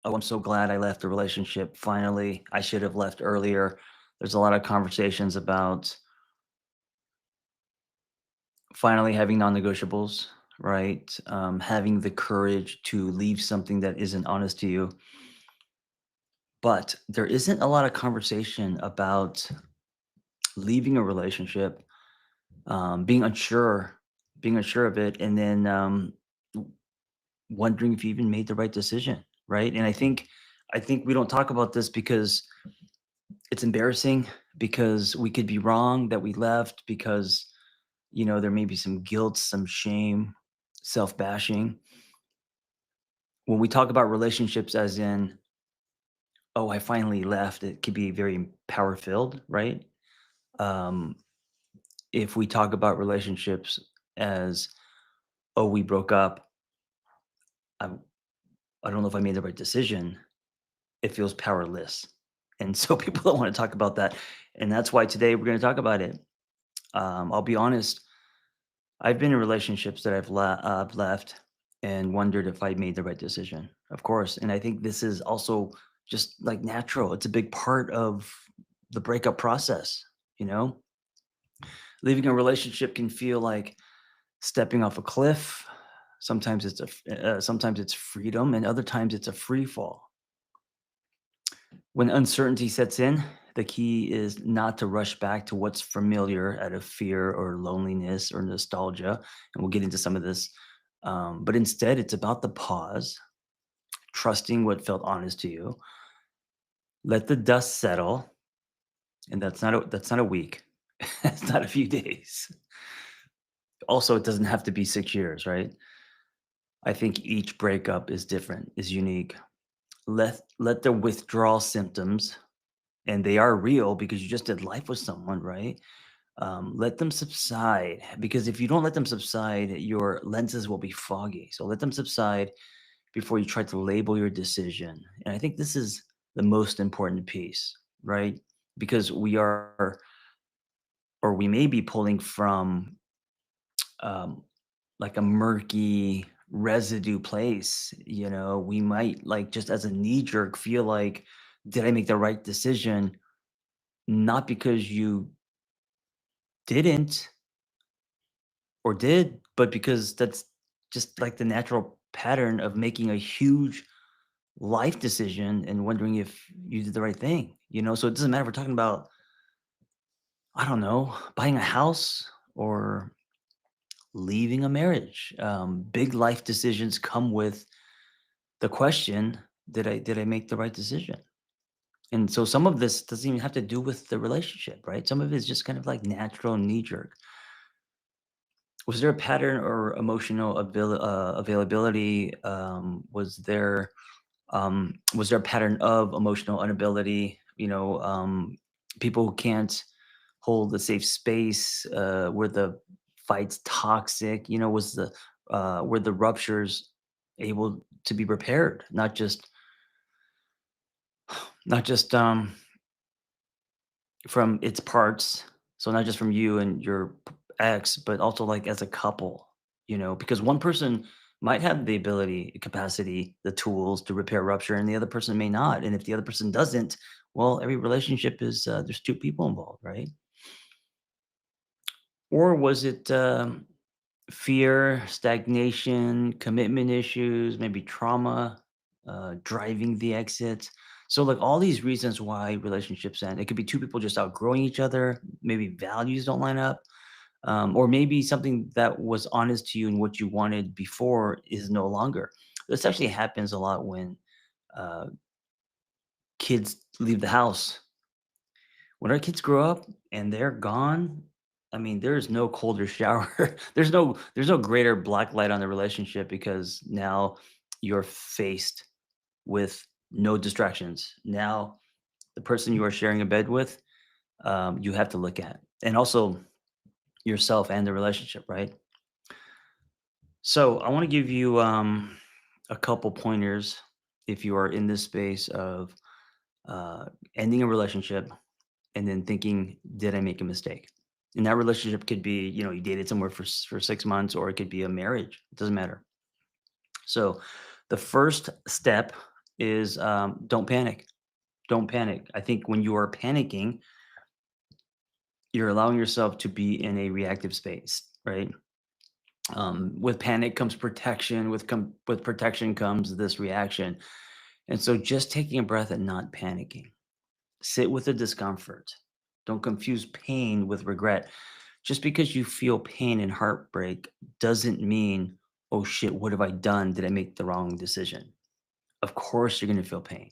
oh, I'm so glad I left the relationship finally. I should have left earlier. There's a lot of conversations about finally having non-negotiables, right? Having the courage to leave something that isn't honest to you. But there isn't a lot of conversation about leaving a relationship, being unsure of it, and then wondering if you even made the right decision, right? And I think we don't talk about this because it's embarrassing, because we could be wrong that we left, because there may be some guilt, some shame, self-bashing. When we talk about relationships as in, oh, I finally left, it could be very power filled, right? Um, if we talk about relationships as, oh, we broke up, I, I don't know if I made the right decision, it feels powerless. And so people don't want to talk about that. And that's why today we're going to talk about it. I'll be honest, I've been in relationships that I've left and wondered if I made the right decision, of course. And I think this is also just like natural. It's a big part of the breakup process, you know? Leaving a relationship can feel like stepping off a cliff. Sometimes it's freedom, and other times it's a free fall. When uncertainty sets in, the key is not to rush back to what's familiar out of fear or loneliness or nostalgia. And we'll get into some of this. But instead, it's about the pause, trusting what felt honest to you. Let the dust settle. And that's not a week. It's not a few days. Also, it doesn't have to be 6 years, right? I think each breakup is different, is unique. Let the withdrawal symptoms, and they are real because you just did life with someone, right? Let them subside, because if you don't let them subside, your lenses will be foggy. So let them subside before you try to label your decision. And I think this is the most important piece, right? Because we may be pulling from um, like a murky residue place. We might, like, just as a knee jerk, feel like, did I make the right decision? Not because you didn't or did, but because that's just like the natural pattern of making a huge life decision and wondering if you did the right thing. So it doesn't matter if we're talking about, I don't know, buying a house or leaving a marriage. Big life decisions come with the question, did I make the right decision? And so some of this doesn't even have to do with the relationship, right? Some of it is just kind of like natural knee jerk. Was there a pattern or emotional availability? Was there a pattern of emotional inability? People who can't hold the safe space. Were the fights toxic? Was the were the ruptures able to be repaired? Not just from its parts. So not just from you and your ex, but also like as a couple, because one person might have the ability, capacity, the tools to repair rupture, and the other person may not. And if the other person doesn't, well, every relationship is, there's two people involved, right? Or was it fear, stagnation, commitment issues, maybe trauma, driving the exit? So, like, all these reasons why relationships end. It could be two people just outgrowing each other. Maybe values don't line up, or maybe something that was honest to you and what you wanted before is no longer. This actually happens a lot when uh, kids leave the house. When our kids grow up and they're gone, I mean, there's no colder shower. There's no greater black light on the relationship, because now you're faced with no distractions. Now the person you are sharing a bed with, you have to look at, and also yourself and the relationship, right? So I want to give you a couple pointers if you are in this space of uh, ending a relationship and then thinking, did I make a mistake? And that relationship could be, you dated somewhere for 6 months, or it could be a marriage. It doesn't matter. So the first step is don't panic. Don't panic. I think when you are panicking, you're allowing yourself to be in a reactive space, right? With panic comes protection. With protection comes this reaction. And so, just taking a breath and not panicking. Sit with the discomfort. Don't confuse pain with regret. Just because you feel pain and heartbreak doesn't mean, oh shit, what have I done? Did I make the wrong decision? Of course, you're going to feel pain.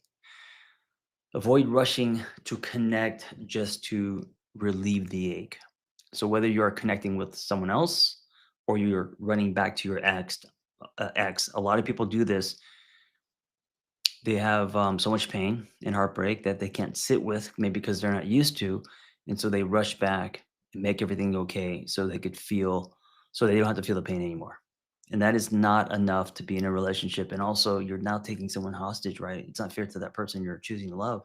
Avoid rushing to connect just to relieve the ache. So, whether you are connecting with someone else or you're running back to your ex, a lot of people do this. They have so much pain and heartbreak that they can't sit with, maybe because they're not used to. And so they rush back and make everything okay so they could feel, so they don't have to feel the pain anymore. And that is not enough to be in a relationship. And also, you're now taking someone hostage, right? It's not fair to that person you're choosing to love.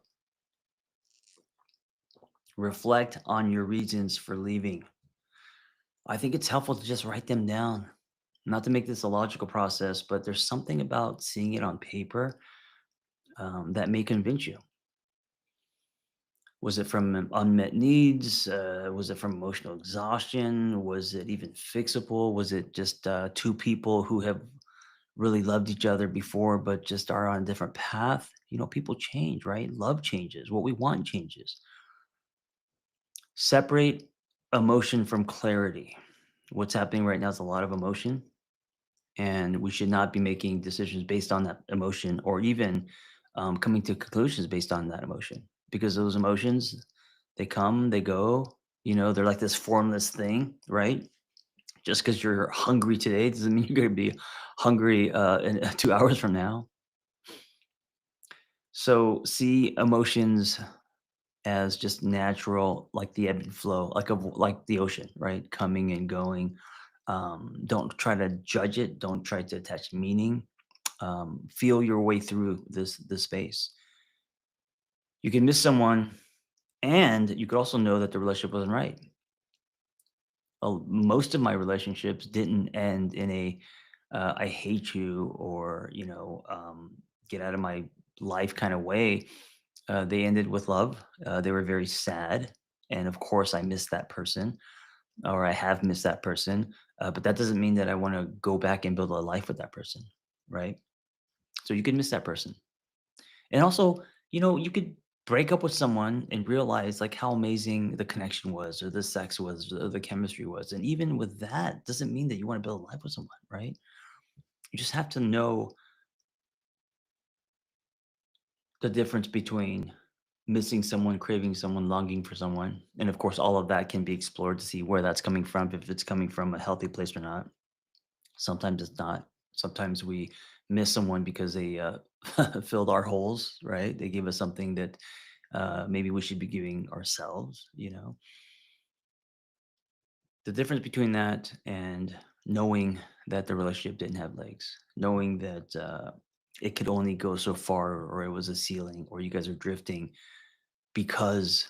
Reflect on your reasons for leaving. I think it's helpful to just write them down, not to make this a logical process, but there's something about seeing it on paper that may convince you. Was it from unmet needs? Was it from emotional exhaustion? Was it even fixable? Was it just two people who have really loved each other before, but just are on a different path? You know, people change, right? Love changes. What we want changes. Separate emotion from clarity. What's happening right now is a lot of emotion, and we should not be making decisions based on that emotion or even coming to conclusions based on that emotion because those emotions, they come, they go. You know, they're like this formless thing, right? Just because you're hungry today doesn't mean you're going to be hungry in 2 hours from now. So see emotions as just natural, like the ebb and flow, like the ocean, right? Coming and going. Don't try to judge it. Don't try to attach meaning. Feel your way through this space. You can miss someone, and you could also know that the relationship wasn't right. Most of my relationships didn't end in a "I hate you" or "get out of my life" kind of way. They ended with love. They were very sad, and of course, I missed that person, or I have missed that person. But that doesn't mean that I want to go back and build a life with that person, right? So you can miss that person. And also, you could break up with someone and realize like how amazing the connection was or the sex was or the chemistry was. And even with that, doesn't mean that you want to build a life with someone, right? You just have to know the difference between missing someone, craving someone, longing for someone. And of course, all of that can be explored to see where that's coming from, if it's coming from a healthy place or not. Sometimes it's not. Sometimes we miss someone because they filled our holes, right? They give us something that maybe we should be giving ourselves. The difference between that and knowing that the relationship didn't have legs, knowing that it could only go so far, or it was a ceiling, or you guys are drifting because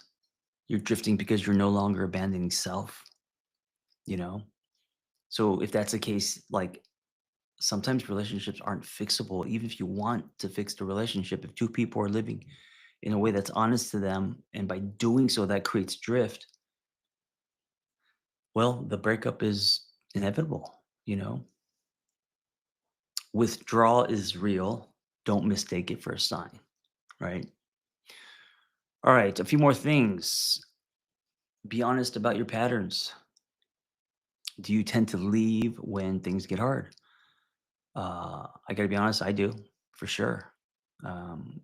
because you're no longer abandoning self, you know? So if that's the case, like sometimes relationships aren't fixable, even if you want to fix the relationship. If two people are living in a way that's honest to them, and by doing so, that creates drift, well, the breakup is inevitable, you know? Withdrawal is real. Don't mistake it for a sign, right? All right, a few more things. Be honest about your patterns. Do you tend to leave when things get hard? I gotta be honest, I do for sure. Um,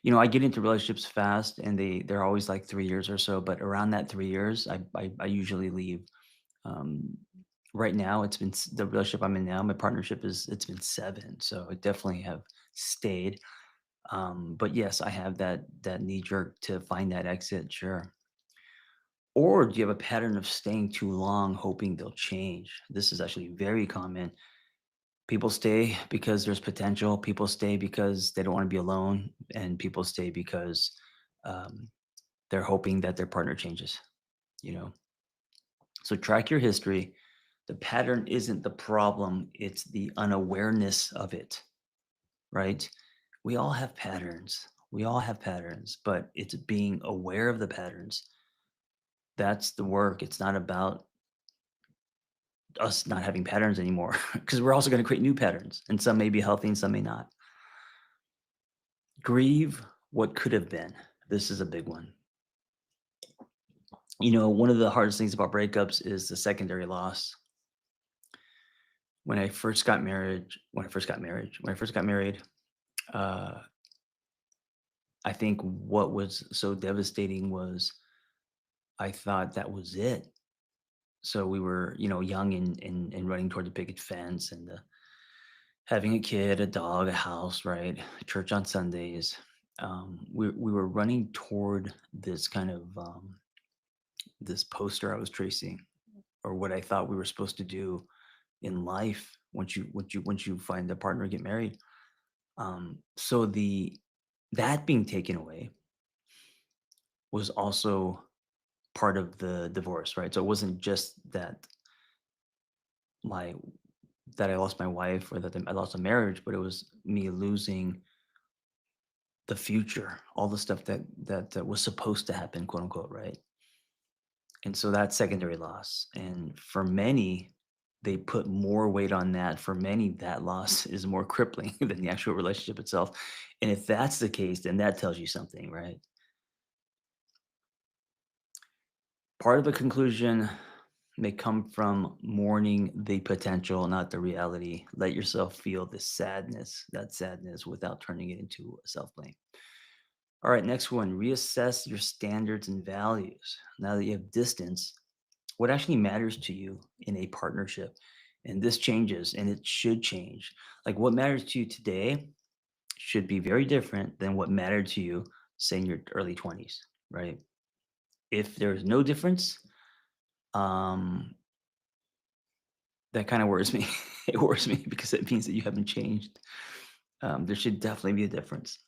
I get into relationships fast, and they're always like 3 years or so. But around that 3 years, I usually leave. Um, right now, the relationship I'm in now. My partnership is it's been 7, so I definitely have stayed. But yes, I have that knee jerk to find that exit, sure. Or do you have a pattern of staying too long, hoping they'll change? This is actually very common. People stay because there's potential. People stay because they don't want to be alone, and people stay because um, they're hoping that their partner changes. You know, so track your history. The pattern isn't the problem; it's the unawareness of it, right? We all have patterns. We all have patterns, but it's being aware of the patterns. That's the work. It's not about us not having patterns anymore because we're also going to create new patterns, and some may be healthy and some may not. Grieve what could have been. This is a big one. One of the hardest things about breakups is the secondary loss. When I first got married, uh, I think what was so devastating was I thought that was it. So we were, young and running toward the picket fence and having a kid, a dog, a house, right? Church on Sundays. We were running toward this kind of this poster I was tracing, or what I thought we were supposed to do in life once you find a partner, get married. So that being taken away was also part of the divorce, right? So it wasn't just my that I lost my wife or that I lost a marriage, but it was me losing the future, all the stuff that was supposed to happen, quote unquote, right? And so that's secondary loss. And for many, they put more weight on that. For many, that loss is more crippling than the actual relationship itself. And if that's the case, then that tells you something, right? Part of the conclusion may come from mourning the potential, not the reality. Let yourself feel the sadness, that sadness, without turning it into a self blame. All right, next one, reassess your standards and values. Now that you have distance, what actually matters to you in a partnership? And this changes and it should change. Like what matters to you today should be very different than what mattered to you, say, in your early 20s, right? If there's no difference, um, that kind of worries me. It worries me because it means that you haven't changed. There should definitely be a difference.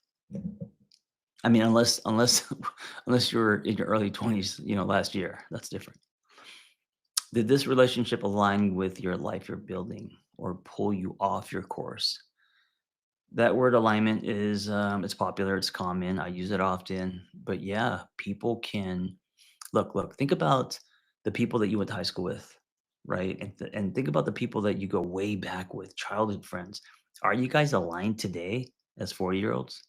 I mean, unless unless you're in your early 20s, last year, that's different. Did this relationship align with your life you're building or pull you off your course? That word alignment is it's popular, it's common. I use it often. But yeah, people can look, think about the people that you went to high school with, right? And think about the people that you go way back with, childhood friends. Are you guys aligned today as 40-year-olds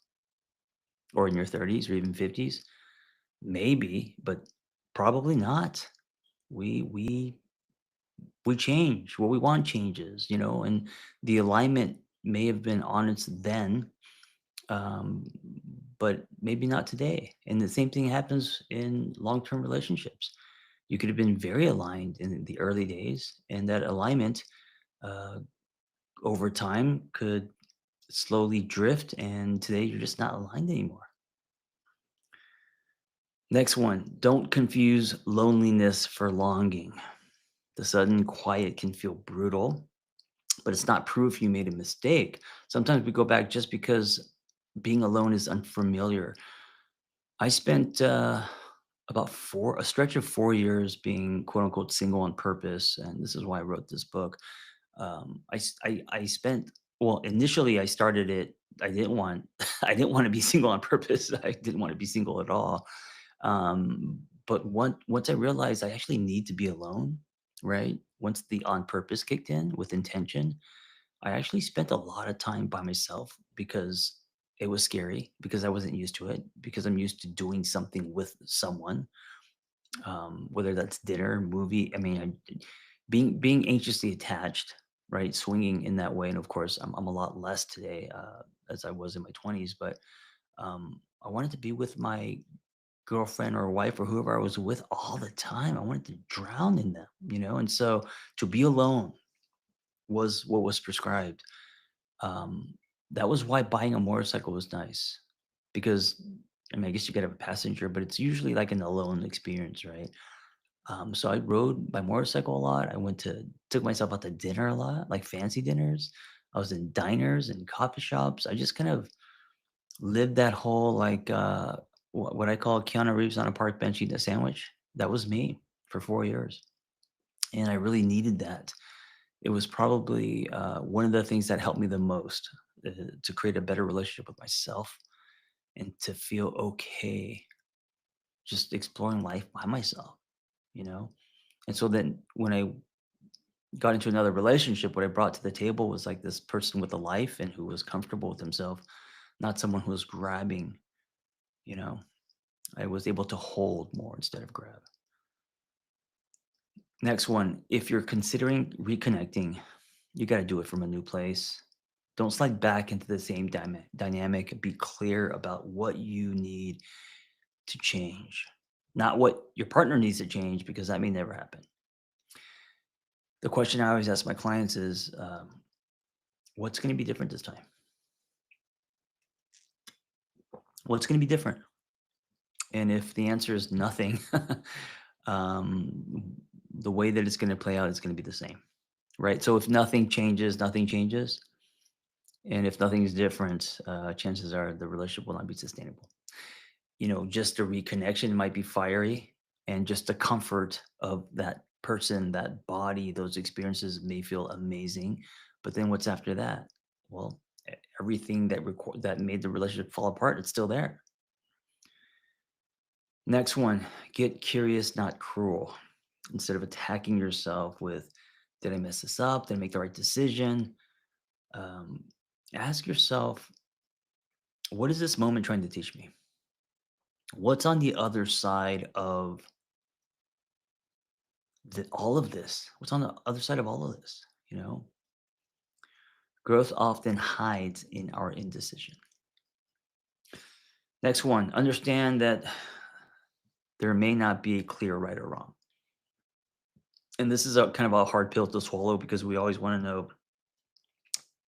or in your 30s or even 50s? Maybe, but probably not. We we we change. What we want changes, and the alignment may have been honest then, um, but maybe not today. And the same thing happens in long-term relationships. You could have been very aligned in the early days, and that alignment uh, over time could slowly drift, and today you're just not aligned anymore. Next one, don't confuse loneliness for longing. The sudden quiet can feel brutal, but it's not proof you made a mistake. Sometimes we go back just because being alone is unfamiliar. I spent about a stretch of 4 years being quote unquote single on purpose, and this is why I wrote this book. I spent, well, initially I started it. I didn't want I didn't want to be single on purpose. I didn't want to be single at all. But once I realized I actually need to be alone, right? Once the on purpose kicked in with intention, I actually spent a lot of time by myself because it was scary, because I wasn't used to it, because I'm used to doing something with someone, whether that's dinner, movie. I mean, being anxiously attached, right? Swinging in that way. And of course, I'm a lot less today as I was in my 20s, but I wanted to be with my girlfriend or wife or whoever I was with all the time. I wanted to drown in them, and so to be alone was what was prescribed. um, that was why buying a motorcycle was nice, because I mean, I guess you could have a passenger, but it's usually like an alone experience, right? So I rode my motorcycle a lot. Took myself out to dinner a lot, like fancy dinners. I was in diners and coffee shops. I just kind of lived that whole like what I call Keanu Reeves on a park bench eating a sandwich. That was me for 4 years, and I really needed that. It was probably one of the things that helped me the most. to create a better relationship with myself and to feel okay just exploring life by myself, you know? And so then when I got into another relationship, what I brought to the table was like this person with a life and who was comfortable with himself, not someone who was grabbing, you know? I was able to hold more instead of grab. Next one, if you're considering reconnecting, you got to do it from a new place. Don't slide back into the same dynamic. Be clear about what you need to change, not what your partner needs to change, because that may never happen. The question I always ask my clients is, what's going to be different this time? What's going to be different? And if the answer is nothing, the way that it's going to play out is going to be the same, right? So if nothing changes, nothing changes. And if nothing's different, chances are the relationship will not be sustainable. Just a reconnection might be fiery, and just the comfort of that person, that body, those experiences may feel amazing. But then what's after that? Well, everything that made the relationship fall apart, it's still there. Next one, get curious, not cruel. Instead of attacking yourself with, did I mess this up? Did I make the right decision? Um, Ask yourself, what is this moment trying to teach me? What's on the other side of all of this? What's on the other side of all of this? Growth often hides in our indecision. Next one, understand that there may not be a clear right or wrong. And this is a kind of a hard pill to swallow because we always want to know,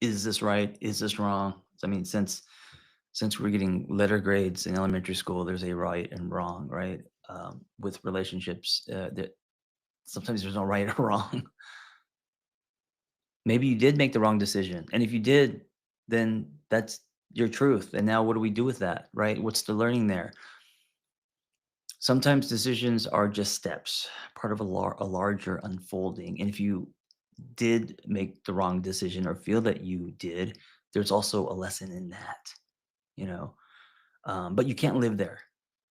is this right? Is this wrong? I mean, since we're getting letter grades in elementary school, there's a right and wrong, right? With relationships, that sometimes there's no right or wrong. Maybe you did make the wrong decision, and if you did, then that's your truth, and now what do we do with that, right? What's the learning there? Sometimes decisions are just steps, part of a larger unfolding, and if you did make the wrong decision or feel that you did, there's also a lesson in that, you know? But you can't live there.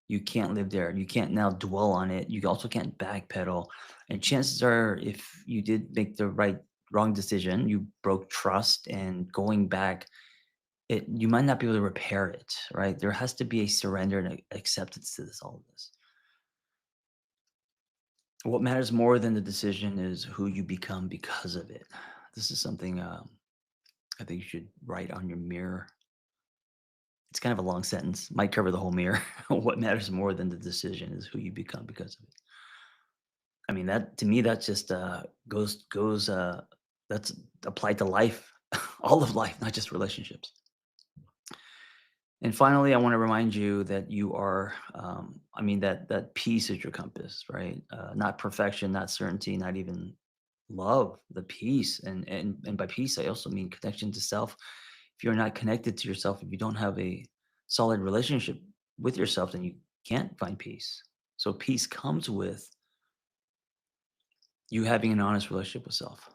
You can't live there. You can't now dwell on it. You also can't backpedal. And chances are, if you did make the wrong decision, you broke trust, and going back, you might not be able to repair it. Right? There has to be a surrender and acceptance to all of this. What matters more than the decision is who you become because of it. This is something I think you should write on your mirror. It's kind of a long sentence, might cover the whole mirror. What matters more than the decision is who you become because of it. I mean, that to me, that just goes. That's applied to life, all of life, not just relationships. And finally, I want to remind you that you are. I mean, that peace is your compass, right? Not perfection, not certainty, not even love. The peace, and by peace, I also mean connection to self. If you're not connected to yourself, if you don't have a solid relationship with yourself, then you can't find peace. So peace comes with you having an honest relationship with self.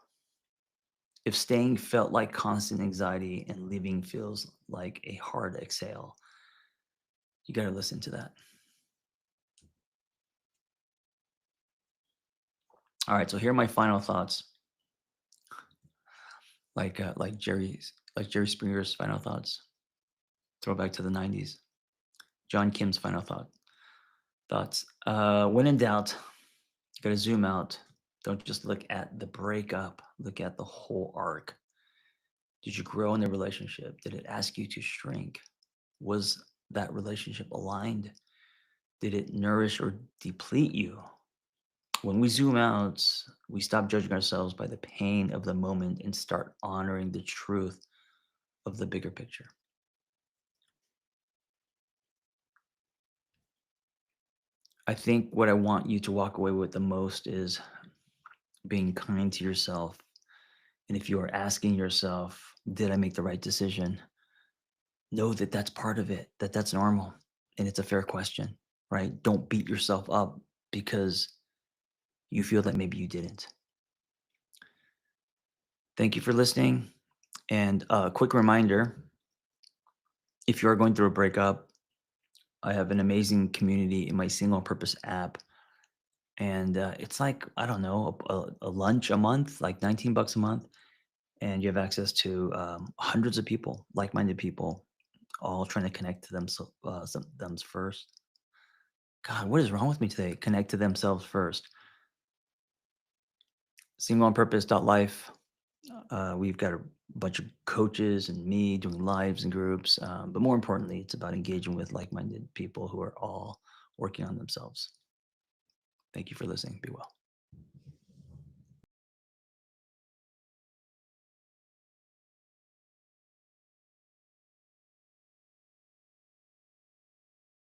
If staying felt like constant anxiety and leaving feels like a hard exhale, you got to listen to that. All right, so here are my final thoughts, like Jerry Springer's final thoughts. Throwback to the '90s. John Kim's final thoughts. When in doubt, you got to zoom out. Don't just look at the breakup. Look at the whole arc. Did you grow in the relationship? Did it ask you to shrink? Was that relationship aligned? Did it nourish or deplete you? When we zoom out, we stop judging ourselves by the pain of the moment and start honoring the truth of the bigger picture. I think what I want you to walk away with the most is being kind to yourself. And if you are asking yourself, did I make the right decision? Know that that's part of it, that's normal. And it's a fair question, right? Don't beat yourself up because you feel that maybe you didn't. Thank you for listening. And a quick reminder, if you are going through a breakup, I have an amazing community in my single on purpose app. And it's like, I don't know, a lunch a month, like 19 bucks a month. And you have access to hundreds of people, like minded people, all trying to connect to themselves first. God, what is wrong with me today? Connect to themselves first. Single on purpose.life. We've got a bunch of coaches and me doing lives and groups. But more importantly, it's about engaging with like minded people who are all working on themselves. Thank you for listening. Be well.